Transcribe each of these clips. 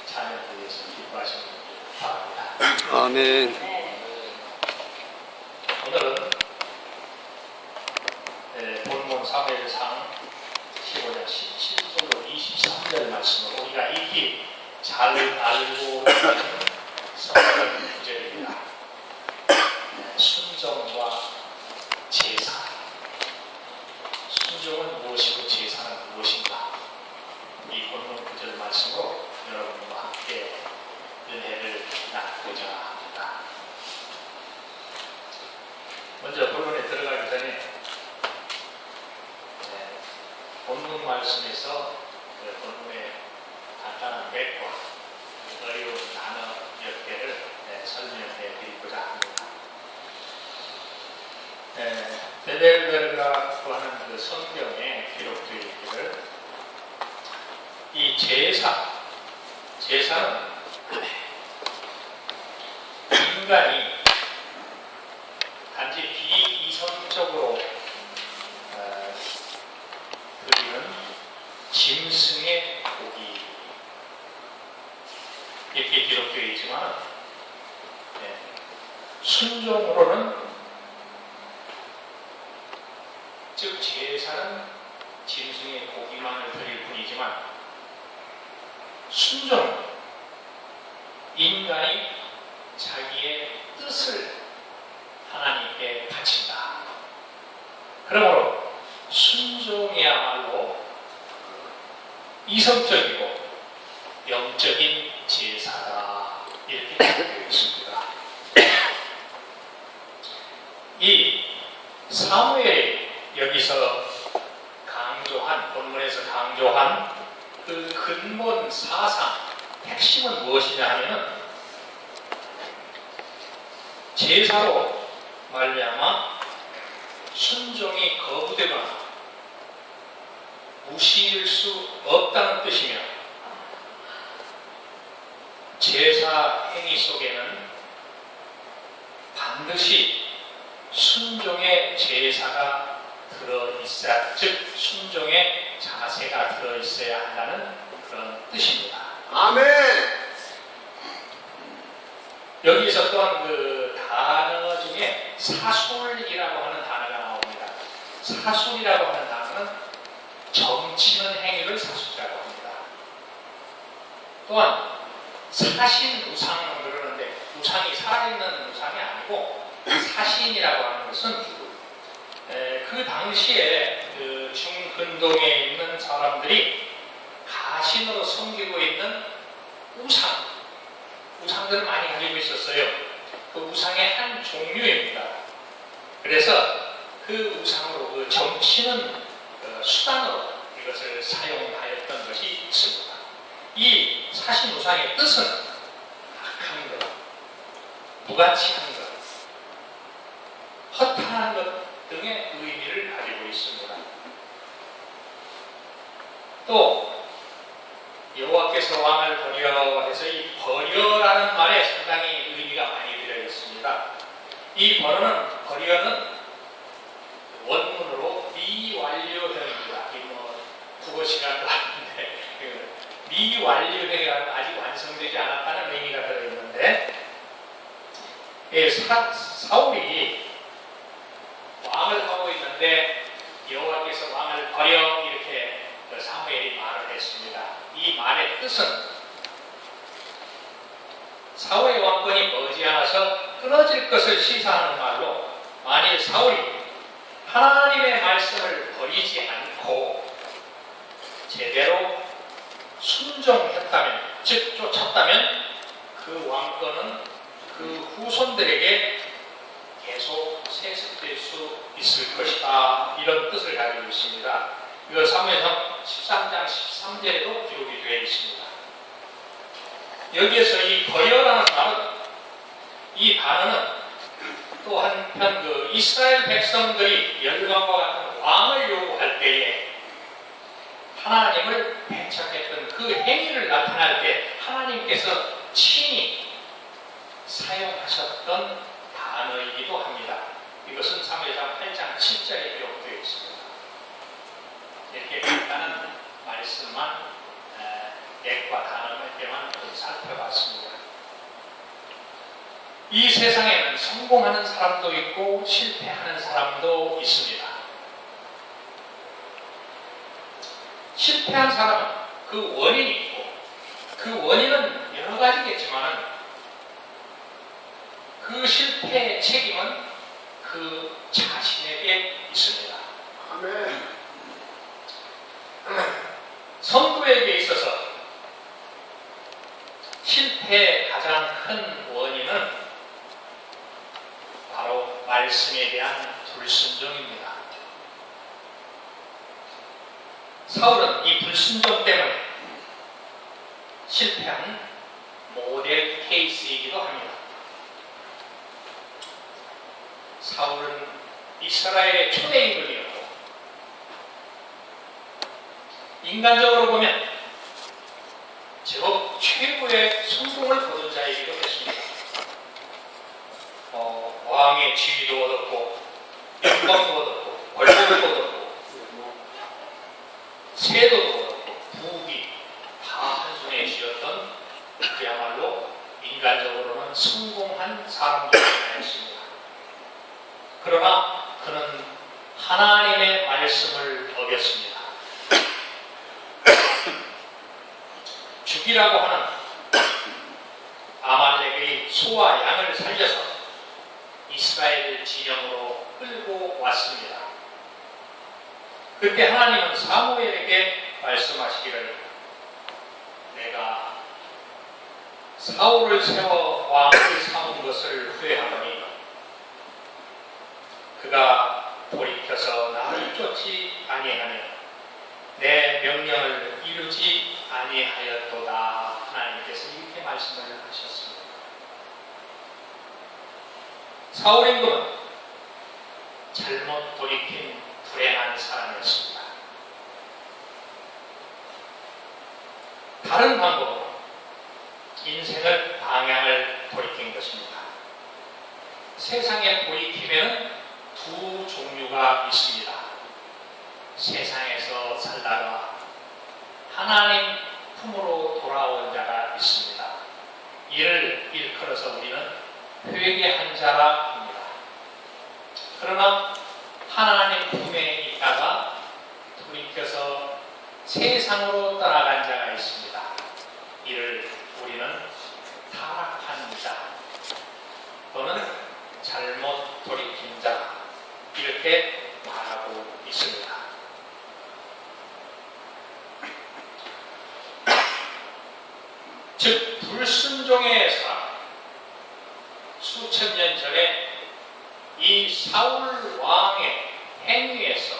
자녀를 위해서 기도하시는 바랍니다. 아멘. 오늘은 본문 사무엘상 15장 17절로 23절 말씀으로 우리가 익히 잘 알고 있는 성경 구절입니다. 순종과 제사. 순종은 무엇이고 제사는 무엇인가? 이 본문 구절 말씀으로 여러분과 함께 은혜를 나누고자 합니다. 먼저 본문에 들어가기 전에 본문 말씀에서 본문의 간단한 맥과 어려운 단어 몇 개를 설명해 드리고자 합니다. 베델베르라고 하는 그 성경에 기록되어 있기를 이 제사는 인간이 단지 비이성적으로 드리는 짐승의 고기 이렇게 기록되어 있지만 순종으로는 즉 제사는 짐승의 고기만을 드릴 뿐이지만 순종은 인간이 자기의 뜻을 하나님께 바친다. 그러므로 순종이야말로 이성적이고 영적인 제사다. 이렇게 되어 있습니다. 이 사무엘이 여기서 강조한, 본문에서 강조한 그 근본 사상, 핵심은 무엇이냐 하면은 제사로 말미암아 순종이 거부되거나 무시일 수 없다는 뜻이며 제사 행위 속에는 반드시 순종의 제사가 들어있어야, 즉 순종의 자세가 들어있어야 한다는 그런 뜻입니다. 아멘. 여기서 또한 그 단어 중에 사술이라고 하는 단어가 나옵니다. 사술이라고 하는 단어는 점치는 행위를 사술이라고 합니다. 또한 사신 우상 그러는데 우상이 살아있는 우상이 아니고 사신이라고 하는 것은 그 당시에 그 중근동에 있는 사람들이 가신으로 섬기고 있는 우상들을 많이 가지고 있었어요. 그 우상의 한 종류입니다. 그래서 그 우상으로 그 점치는 수단으로 이것을 사용하였던 것이 있습니다. 이 사신 우상의 뜻은 악한 것, 무가치한 것, 허탄한 것 등의 의미를 가지고 있습니다. 또 여호와께서 왕을 버려 해서 이 버려라는 말에 상당히 의미가 많이 들어 있습니다. 이 버려는 원문으로 미완료형입니다. 국어 시간도 아닌데 미완료형이라는 아직 완성되지 않았다는 의미가 들어 있는데 사울이 왕을 하고 있는데 여호와께서 왕을 버려 이렇게 사무엘이 말을 했습니다. 이 말의 뜻은 사울의 왕권이 머지않아서 끊어질 것을 시사하는 말로 만일 사울이 하나님의 말씀을 버리지 않고 제대로 순종했다면, 즉 쫓았다면 그 왕권은 그 후손들에게 계속 세습될 수 있을 것이다. 이런 뜻을 가지고 있습니다. 이거 사무엘상 13장 13절에도 기록이 되어 있습니다. 여기에서 이 버려라는 말은, 이 단어는 또 한편 그 이스라엘 백성들이 열방과 같은 왕을 요구할 때에 하나님을 배척했던 그 행위를 나타날 때 하나님께서 친히 사용하셨던 단어이기도 합니다. 이것은 사무엘상 8장 7절에 기록되어 있습니다. 이렇게 간단한 말씀만 맥과 단어 몇 개만 이 세상에는 성공하는 사람도 있고 실패하는 사람도 있습니다. 실패한 사람은 그 원인이 있고 그 원인은 여러 가지겠지만 그 실패의 책임은 그 자신에게 있습니다. 아멘. 성도에게 있어서 실패의 가장 큰 원인은 바로 말씀에 대한 불순종입니다. 사울은 이 불순종 때문에 실패한 모델 케이스이기도 합니다. 사울은 이스라엘의 초대 임금이었고 인간적으로 보면 제법 최고의 성공을 거둔 자이기도 했습니다. 왕의 지위도 얻었고 영광도 얻었고 권력도 얻었고 세도도 얻었고 부귀 다 한손에 쥐었던 그야말로 인간적으로는 성공한 사람 중에 하나였습니다. 그러나 그는 하나님의 말씀을 어겼습니다. 죽이라고 하는 아말렉의 소와 양을 살려서 이스라엘 진영으로 끌고 왔습니다. 그때 하나님은 사무엘에게 말씀하시기를 내가 사울을 세워 왕을 삼은 것을 후회하노니 그가 돌이켜서 나를 쫓지 아니하며 내 명령을 이루지 아니하였도다. 하나님께서 이렇게 말씀을 하셨습니다. 사울 임금은 잘못 돌이킨 불행한 사람이었습니다. 다른 방법으로 인생을 방향을 돌이킨 것입니다. 세상에 돌이키면 두 종류가 있습니다. 세상에서 살다가 하나님 품으로 돌아온 자가 있습니다. 이를 일컬어서 우리는 회개한 자라 합니다. 그러나 하나님 품에 있다가 돌이켜서 세상으로 떠나간 자가 있습니다. 이를 우리는 타락한 자 또는 잘못 돌이킨 자 이렇게 말하고 있습니다. 즉 불순종의 사람 수천 년 전에 이 사울 왕의 행위에서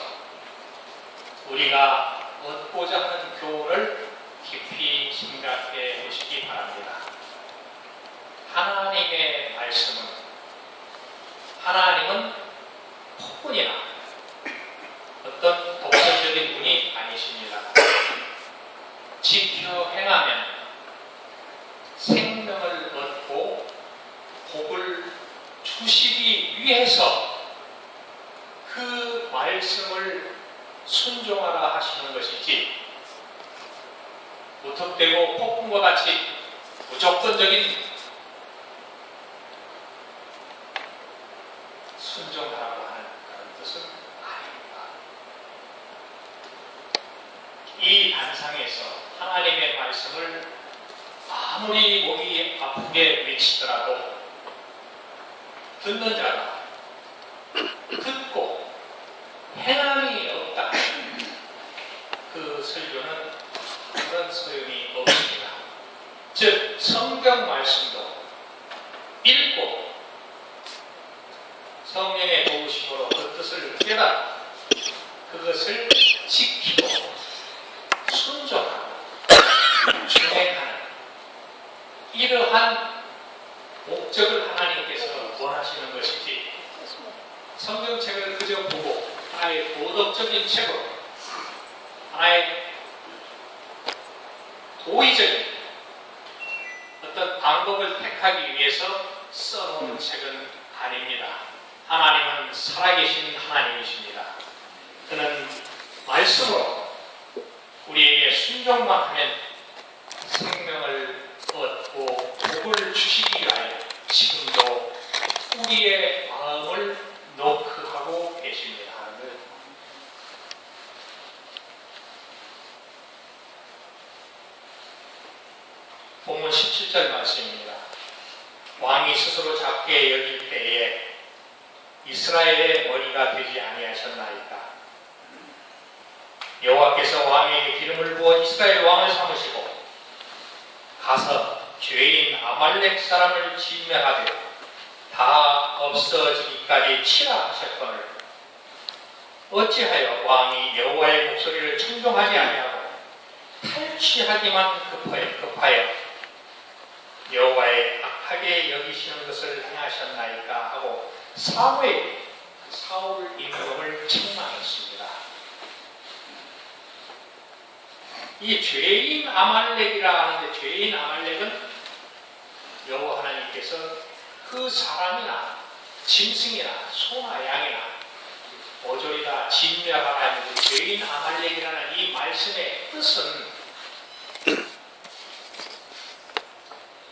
우리가 얻고자 하는 교훈을 깊이 생각해 보시기 바랍니다. 하나님의 말씀은 하나님은 폭군이나 어떤 독선적인 분이 아니십니다. 지켜 행하면 생명을 얻고 복을 주시기 위해서 그 말씀을 순종하라 하시는 것이지 무턱대고 폭군과 같이 무조건적인 순종하라고 하는 그런 뜻은 아닙니다. 이 단상에서 하나님의 말씀을 아무리 목이 아프게 외치더라도 듣는 자가 듣고 행함이 없다. 그 설교는 그런 소용이 없습니다. 즉 성경 말씀도 읽고 성령의 도우심으로 그 뜻을 깨달아 그것을 지키고 순종하고 준행하는 이러한 목적을 하나님께서 원하시는 것이지 성경책을 그저 보고 하나의 도덕적인 책으로 하나의 도의적인 어떤 방법을 택하기 위해서 써놓은 책은 아닙니다. 하나님은 살아계신 하나님이십니다. 그는 말씀으로 우리에게 순종만 하면 생명을 얻고 복을 주시기 위하여 지금도 우리의 마음을 노크하고 계십니다. 본문 17절 말씀입니다. 왕이 스스로 작게 여길 때에 이스라엘의 머리가 되지 아니하셨나이까. 여호와께서 왕에게 기름을 부어 이스라엘 왕을 삼으시고 가서 죄인 아말렉 사람을 진멸하되 다 없어지기까지 치라 하셨거늘 어찌하여 왕이 여호와의 목소리를 청종하지 아니하고 탈취하기만 급하여 여호와의 악하게 여기시는 것을 행하셨나이까 하고 사울 임금을 책망했습니다. 이 죄인 아말렉이라 하는데, 죄인 아말렉은 여호와 하나님께서 그 사람이나 짐승이나 소나 양이나 모조리다 진멸하라 하는 죄인 아말렉이라는 이 말씀의 뜻은,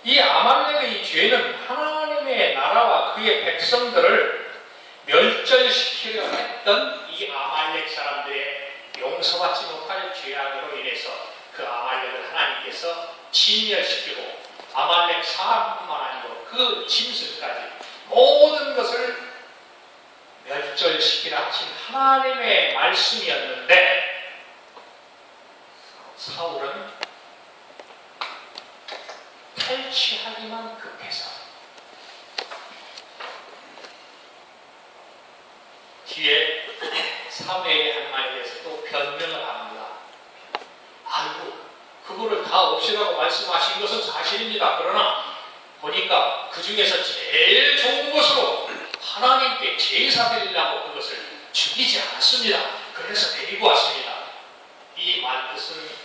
이 아말렉의 죄는 하나님의 나라와 그의 백성들을 멸절시키려 했던 이 아말렉 사람들의 용서받지 못할 죄악으로 인해서 그 아말렉을 하나님께서 진멸시키고 아말렉 사람뿐만 아니고 그 짐승까지 모든 것을 멸절시키라 하신 하나님의 말씀이었는데, 사울은 탈취하기만 급해서 뒤에 사무엘의 한 말에 대해서 또 변명을 합니다. 아이고, 그거를 다 없애라고 말씀하신 것은 사실입니다. 그러나 보니까 그 중에서 제일 좋은 것으로 하나님께 제사 드리려고 그것을 죽이지 않았습니다. 그래서 데리고 왔습니다. 이 말뜻은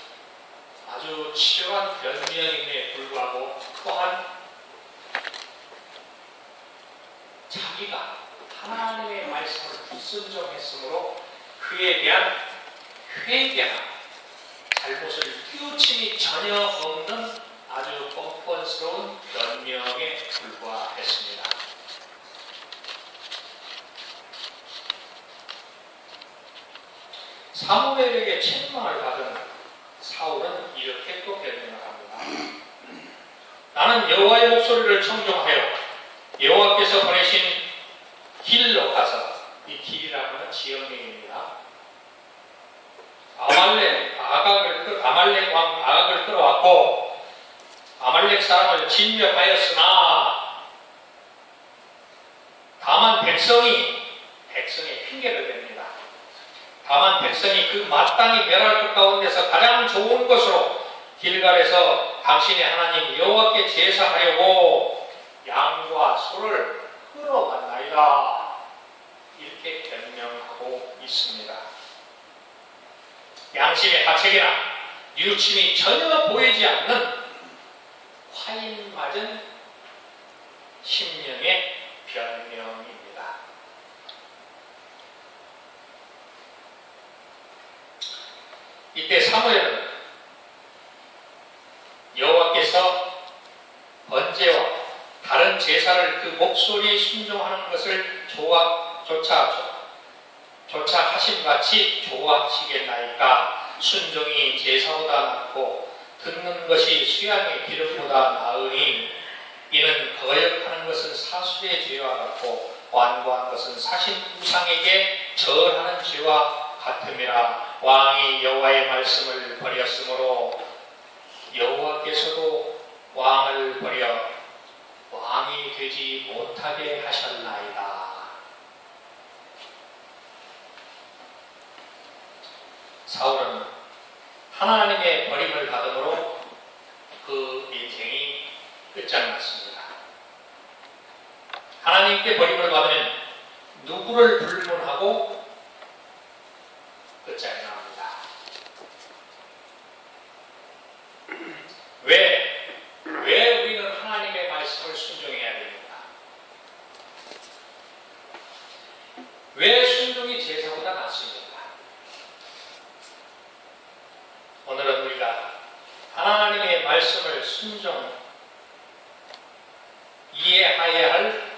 아주 치열한 변명임에 불구하고 또한 자기가 하나님의 말씀을 불순종했으므로 그에 대한 회개나 잘못을 뉘우침이 전혀 없는 아주 뻔뻔스러운 변명에 불과했습니다. 사무엘에게 책망을 받은 사울은 이렇게 또 변명을 합니다. 나는 여호와의 목소리를 청종하여 여호와께서 보내신 길로 가서, 이 길이라는 건 지역명입니다. 아말렉 왕 아각을 끌어왔고 아말렉 사람을 진멸하였으나 다만 백성의 핑계를 댑니다. 다만 백성이 그 마땅히 멸할 것 가운데서 가장 좋은 것으로 길갈에서 당신의 하나님 여호와께 제사하려고 양과 소를 끌어왔나이다. 이렇게 변명하고 있습니다. 양심의 가책이나 뉘우침이 전혀 보이지 않는 화인 맞은 심령의 변명입니다. 이때 사무엘은 여호와께서 번제와 다른 제사를 그 목소리에 순종하는 것을 조차 하심같이 좋아하시겠나이까. 순종이 제사보다 낫고 듣는 것이 수양의 기름보다 나으니 이는 거역하는 것은 사술의 죄와 같고 완고한 것은 사신 우상에게 절하는 죄와 같음이라. 왕이 여호와의 말씀을 버렸으므로 여호와께서도 왕을 버려 왕이 되지 못하게 하셨나이다. 사울은 하나님의 버림을 받음으로 그 인생이 끝장났습니다. 하나님께 버림을 받으면 누구를 불문하고 끝장이 납니다. 왜 우리는 하나님의 말씀을 순종해야 됩니까? 왜 순종이 제사보다 낫습니까? 오늘은 우리가 하나님의 말씀을 이해해야 할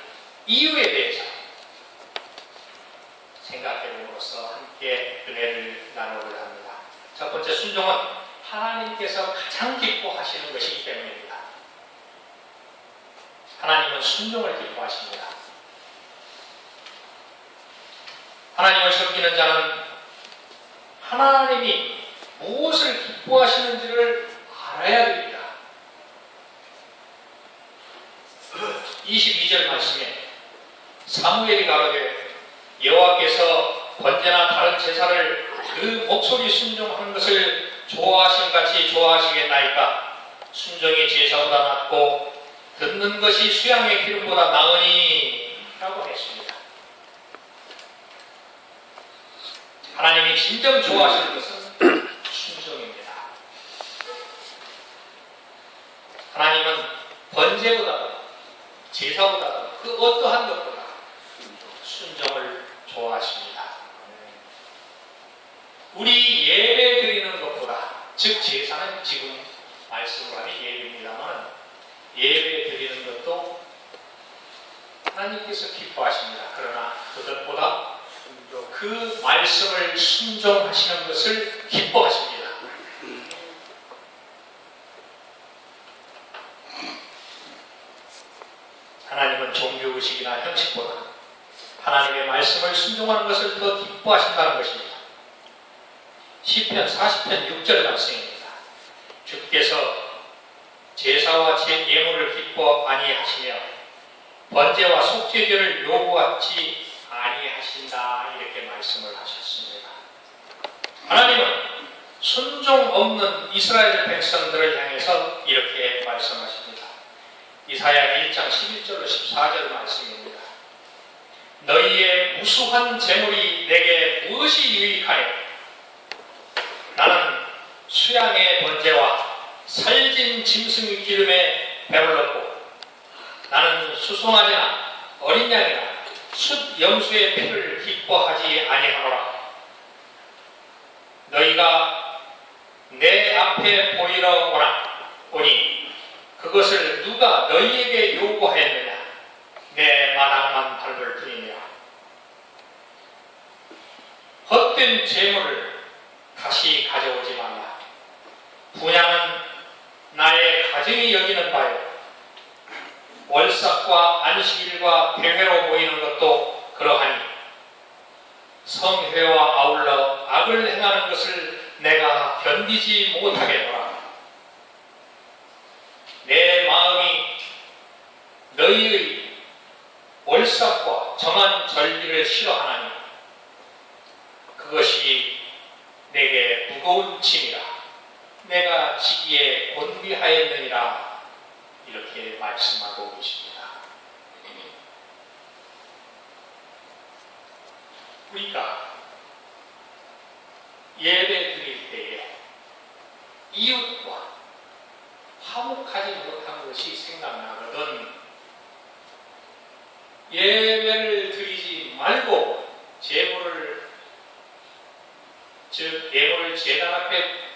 이유에 대해서 생각해 봄으로써 함께 은혜를 나누고자 합니다. 첫 번째, 순종은 하나님께서 가장 기뻐하시는 것이기 때문입니다. 하나님은 순종을 기뻐하십니다. 하나님을 섬기는 자는 하나님이 무엇을 기뻐하시는지를 알아야 됩니다. 22절 말씀에 사무엘이 가로되 여호와께서 번제나 다른 제사를 그 목소리 순종하는 것을 좋아하신 같이 좋아하시겠나이까? 순종이 제사보다 낫고 듣는 것이 수양의 기름보다 나으니 라고 했습니다. 하나님이 진정 좋아하시는 것은 순종입니다. 하나님은 번제보다도 제사보다도 그 어떠한 것보다 순종을 좋아하십니다. 우리 예배 드리는 것보다, 즉 제사는 지금 말씀으로 하면 예배입니다만 예배 드리는 것도 하나님께서 기뻐하십니다. 그러나 그것보다 그 말씀을 순종하시는 것을 기뻐하십니다. 하나님은 종교의식이나 형식보다 하나님의 말씀을 순종하는 것을 더 기뻐하신다는 것입니다. 시편 40편 6절 말씀입니다. 주께서 제사와 예물을 기뻐 아니하시며 번제와 속죄제를 요구하지 아니하신다, 이렇게 말씀을 하셨습니다. 하나님은 순종 없는 이스라엘 백성들을 향해서 이렇게 말씀하십니다. 이사야 1장 11절로 14절 말씀입니다. 너희의 무수한 재물이 내게 무엇이 유익하냐? 나는 수양의 번제와 살진 짐승의 기름에 배불렀고 나는 수송아지나 어린 양이나 숫 염소의 피를 기뻐하지 아니하노라. 너희가 내 앞에 보이러 오니 그것을 누가 너희에게 요구하였느냐? 내 마당만 밟을 뿐이니라. 헛된 재물을 다시 가져오지 말라. 분양은 나의 가정이 여기는 바요. 월삭과 안식일과 대회로 모이는 것도 그러하니 성회와 아울러 악을 행하는 것을 내가 견디지 못하겠노라. 내 마음이 너희의 월삭과 정한 절기를 싫어하나니 그것이 내게 무거운 짐이라. 내가 지기에 곤비하였느니라. 이렇게 말씀하고 계십니다. 우리가 예배 드릴 때에 이웃과 화목하지 못한 것이 생각나거든 예배를 드리지 말고 예물을 제단 앞에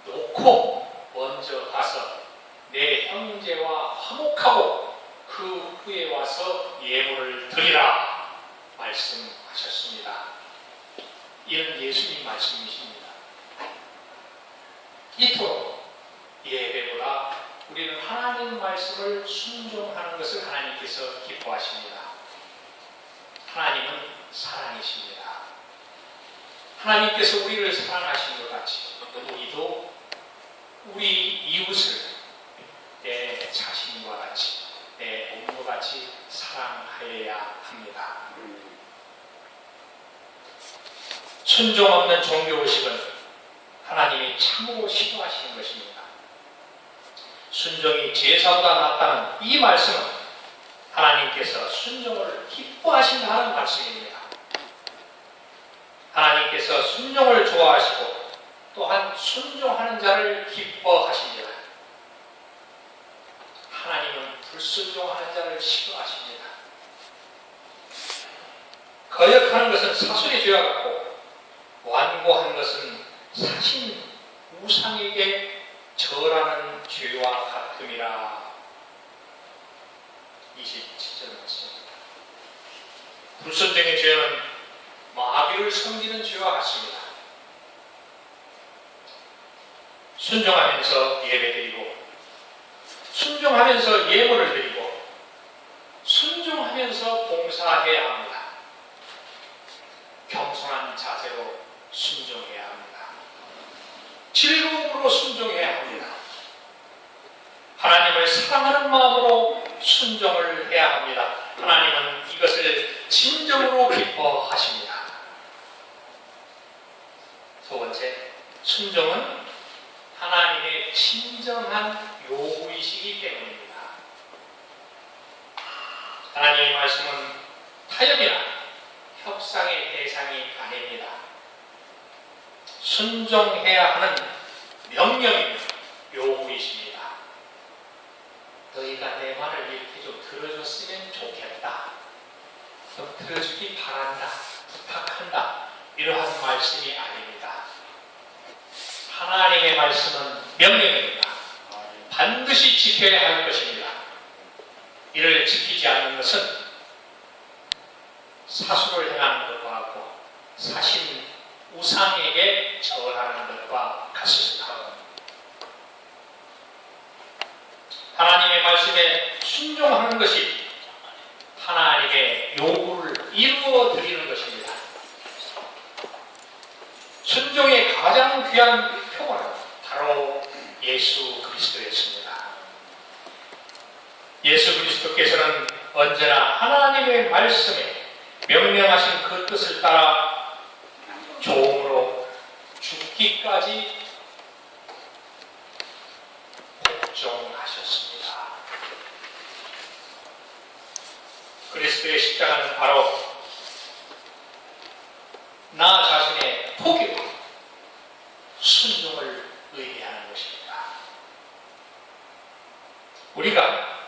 놓고 먼저 가서 내 형제와 화목하고 그 후에 와서 예물을 드리라 말씀하셨습니다. 이런 예수님 말씀이십니다. 이토록 예배보다 우리는 하나님 말씀을 순종하는 것을 하나님께서 기뻐하십니다. 하나님은 사랑이십니다. 하나님께서 우리를 사랑하신 것 같이 우리도 우리 이웃을 내 자신과 같이, 내 몸과 같이 사랑하여야 합니다. 순종 없는 종교의식은 하나님이 참으로 싫어하시는 것입니다. 순종이 제사보다 낫다는 이 말씀은 하나님께서 순종을 기뻐하신다는 말씀입니다. 하나님께서 순종을 좋아하시고 또한 순종하는 자를 기뻐하십니다. 하나님은 불순종하는 자를 싫어하십니다. 거역하는 것은 사술의 죄와 같고 완고한 것은 사신 우상에게 절하는 죄와 같음이라. 27절 말씀입니다. 불순종의 죄는 마귀를 섬기는 죄와 같습니다. 순종하면서 예배드리고, 순종하면서 예물을 드리고, 순종하면서 봉사해야 합니다. 겸손한 자세로 순종해야 합니다. 즐거움으로 순종해야 합니다. 하나님을 사랑하는 마음으로 순종을 해야 합니다. 하나님은 이것을 진정으로 기뻐하십니다. 두 번째, 순종은 하나님의 진정한 요구이시기 때문입니다. 하나님의 말씀은 타협이나 협상의 대상이 아닙니다. 순종해야 하는 명령이며 요구이십니다. 너희가 내 말을 이렇게 좀 들어줬으면 좋겠다. 좀 들어주기 바란다. 부탁한다. 이러한 말씀이 아닙니다. 하나님의 말씀은 명령입니다. 반드시 지켜야 할 것입니다. 이를 지키지 않는 것은 사수를 행하는 것과 같고 사신 우상에게 절하는 것과 같습니다. 하나님의 말씀에 순종하는 것이 하나님의 요구를 이루어 드리는 것입니다. 순종의 가장 귀한 표본은 바로 예수 그리스도였습니다. 예수 그리스도께서는 언제나 하나님의 말씀에 명령하신 그 뜻을 따라 종으로 죽기까지 복종하셨습니다. 그리스도의 십자가는 바로 나 자신의 포기와 순종을 의미하는 것입니다. 우리가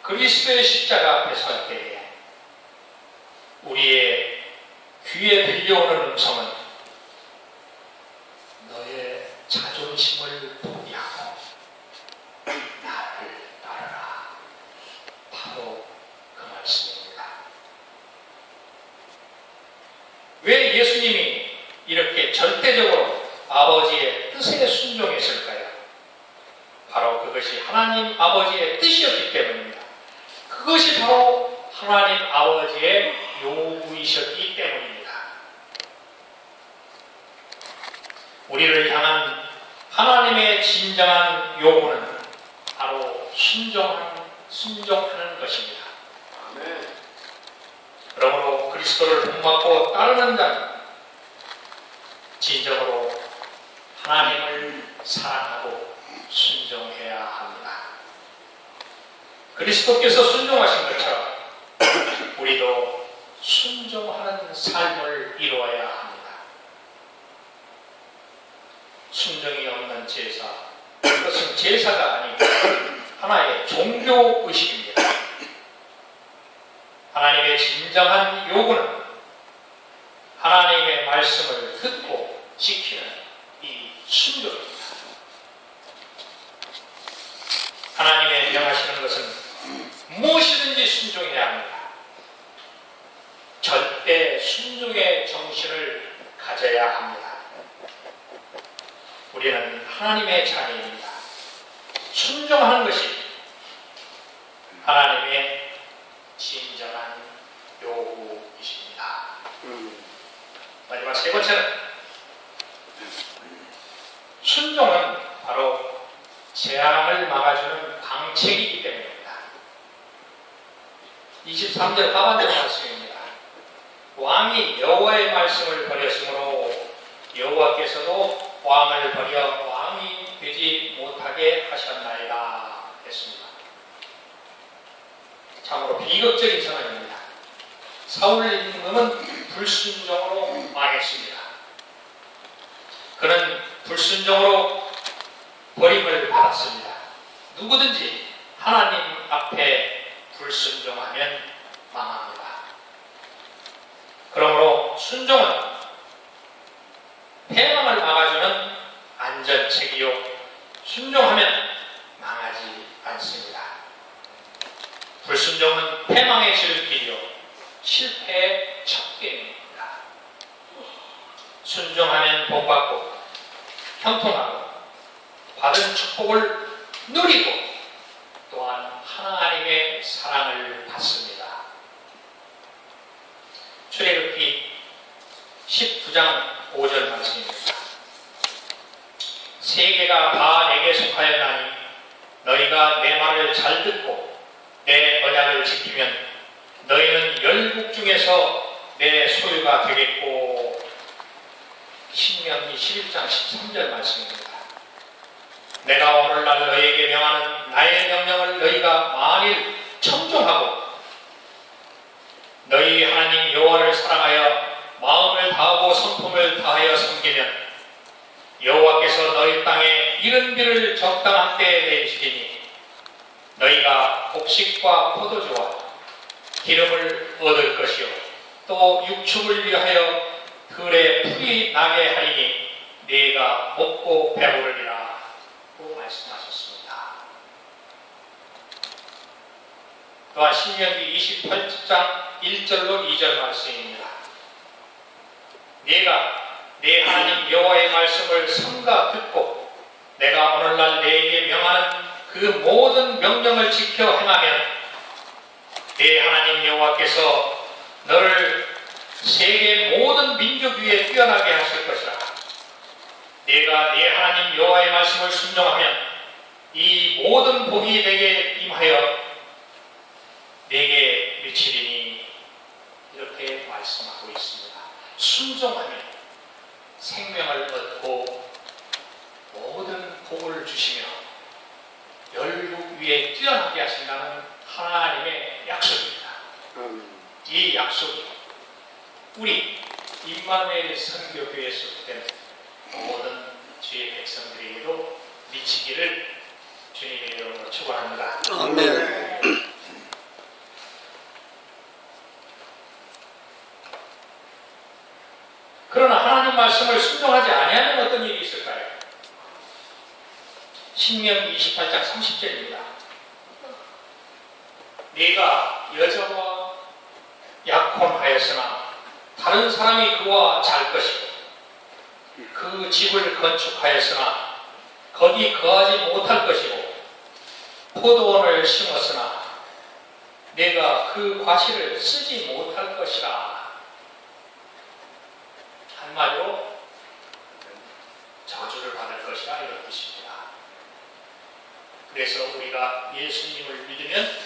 그리스도의 십자가 앞에 설 때에 우리의 귀에 들려오는 음성은 너의 자존심을 포기하고 나를 따르라. 바로 그 말씀입니다. 왜 예수님이 이렇게 절대적으로 아버지의 뜻에 순종했을까요? 바로 그것이 하나님 아버지의 뜻이었기 때문입니다. 그것이 바로 하나님 아버지의 요구이셨기 때문입니다. 우리를 향한 하나님의 진정한 요구는 바로 순종하는 것입니다. 그러므로 그리스도를 본받고 따르는 자는 진정으로 하나님을 사랑하고 순종해야 합니다. 그리스도께서 순종하신 것처럼 우리도 순종하는 삶을 이루어야 합니다. 순종이 없는 제사, 그것은 제사가 아니고 하나의 종교의식입니다. 하나님의 진정한 요구는 하나님의 말씀을 듣고 지키는 이 순종입니다. 하나님의 명하시는 것은 무엇이든지 순종해야 합니다. 절대 순종의 정신을 가져야 합니다. 우리는 하나님의 자녀입니다. 순종하는 것이 하나님의 진정한 요구이십니다. 마지막 세 번째는 순종은 바로 재앙을 막아주는 방책이기 때문입니다. 23절 하반절 말씀입니다. 왕이 여호와의 말씀을 버렸으므로 여호와께서도 왕을 버려 왕이 되지 못하게 하셨나이다 했습니다. 참으로 비극적인 상황입니다. 사울 임금은 불순종으로 망했습니다. 그는 불순종으로 버림을 받았습니다. 누구든지 하나님 앞에 불순종하면 망합니다. 그러므로 순종은 패망을 막아주는 안전책이요, 순종하면 망하지 않습니다. 불순종은 패망의 지름길이요 실패의 게임입니다. 순종하면 복받고 형통하고 받은 축복을 누리고 또한 하나님의 사랑을 받습니다. 출애굽기 19장 5절 말씀입니다. 세계가 다 내게 속하였나니 너희가 내 말을 잘 듣고 내 언약을 지키면 너희는 열국 중에서 내 소유가 되겠고. 신명기 11장 13절 말씀입니다. 내가 오늘날 너희에게 명하는 나의 명령을 너희가 만일 청종하고 너희 하나님 여호와를 사랑하여 마음을 다하고 성품을 다하여 섬기면 여호와께서 너희 땅에 이른 비를 적당한 때에 내리시리니 너희가 곡식과 포도주와 기름을 얻을 것이요 또 육축을 위하여 들에 풀이 나게 하리니 네가 먹고 배부르리라 고 말씀하셨습니다. 또한 신명기 28장 1절로 2절 말씀입니다. 네가 내 하나님 여호와의 말씀을 삼가 듣고 내가 오늘날 네게 명하는 그 모든 명령을 지켜 행하면 내 하나님 여호와께서 너를 세계 모든 민족 위에 뛰어나게 하실 것이라. 네가 네 하나님 여호와의 말씀을 순종하면 이 모든 복이 내게 임하여 내게 미치리니 이렇게 말씀하고 있습니다. 순종하면 생명을 얻고 모든 복을 주시며 열국 위에 뛰어나게 하신다는 하나님의 약속입니다. 이 약속이 우리 임마누엘 선교교회에 속된 모든 주의 백성들에게도 미치기를 주님의 이름으로 축원합니다. 아멘. 그러나 하나님 말씀을 순종하지 아니하는 어떤 일이 있을까요? 신명기 28장 30절입니다. 네가 여자와 약혼하였으나 다른 사람이 그와 잘 것이고 그 집을 건축하였으나 거기 거하지 못할 것이고 포도원을 심었으나 내가 그 과실을 쓰지 못할 것이라. 한마디로 저주를 받을 것이라 이런 뜻입니다. 그래서 우리가 예수님을 믿으면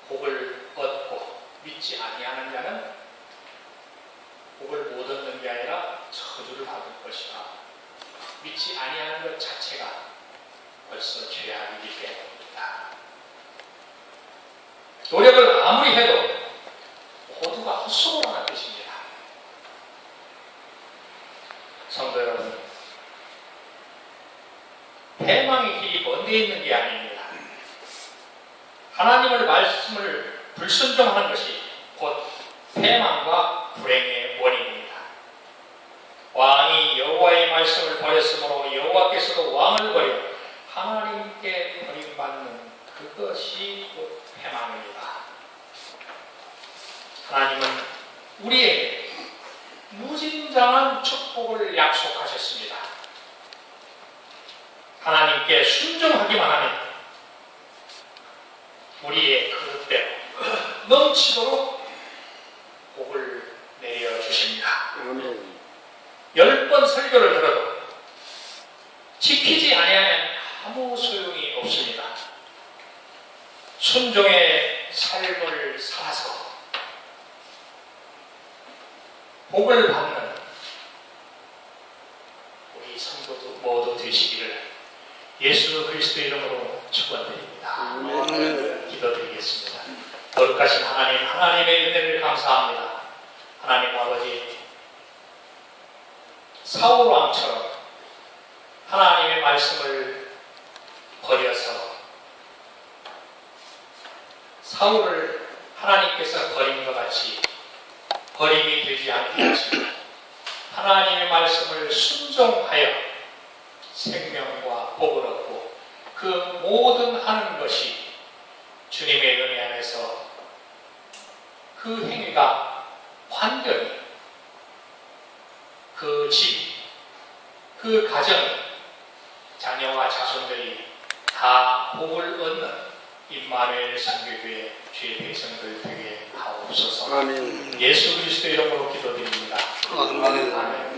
복을 얻고 믿지 아니하는 자는 복을 못 얻는 게 아니라 저주를 받을 것이라. 믿지 아니하는 것 자체가 벌써 죄악이기 때문입니다. 노력을 아무리 해도 모두가 헛수고라는 뜻입니다. 성도 여러분, 대망의 길이 먼데 있는 게 아닙니다. 하나님의 말씀을 불순종하는 것이 곧 패망과 불행의 원인입니다. 왕이 여호와의 말씀을 버렸으므로 여호와께서도 왕을 버려 하나님께 버림받는 그것이 곧 패망입니다. 하나님은 우리에게 무진장한 축복을 약속하셨습니다. 하나님께 순종하기만 하면 우리의 그릇대로 넘치도록 복을 내려주십니다. 10번 설교를 들어도 지키지 아니하면 아무 소용이 없습니다. 순종의 삶을 살아서 복을 받는 우리 성도도 모두 되시기를 예수 그리스도 이름으로 축원드립니다. 기도드리겠습니다. 거룩하신 하나님, 하나님의 은혜를 감사합니다. 하나님 아버지, 사울 왕처럼 하나님의 말씀을 버려서 사울을 하나님께서 버린 것 같이 버림이 되지 않게 하시고 하나님의 말씀을 순종하여 생명과 복을 얻고 그 모든 하는 것이 주님의 은혜 안에서 그 행위가 완전히 그 집, 그 가정, 자녀와 자손들이 다 복을 얻는 임마누엘 선교교회 주의 백성들 되게 하옵소서. 아멘. 예수 그리스도 이름으로 기도드립니다. 아멘. 아멘.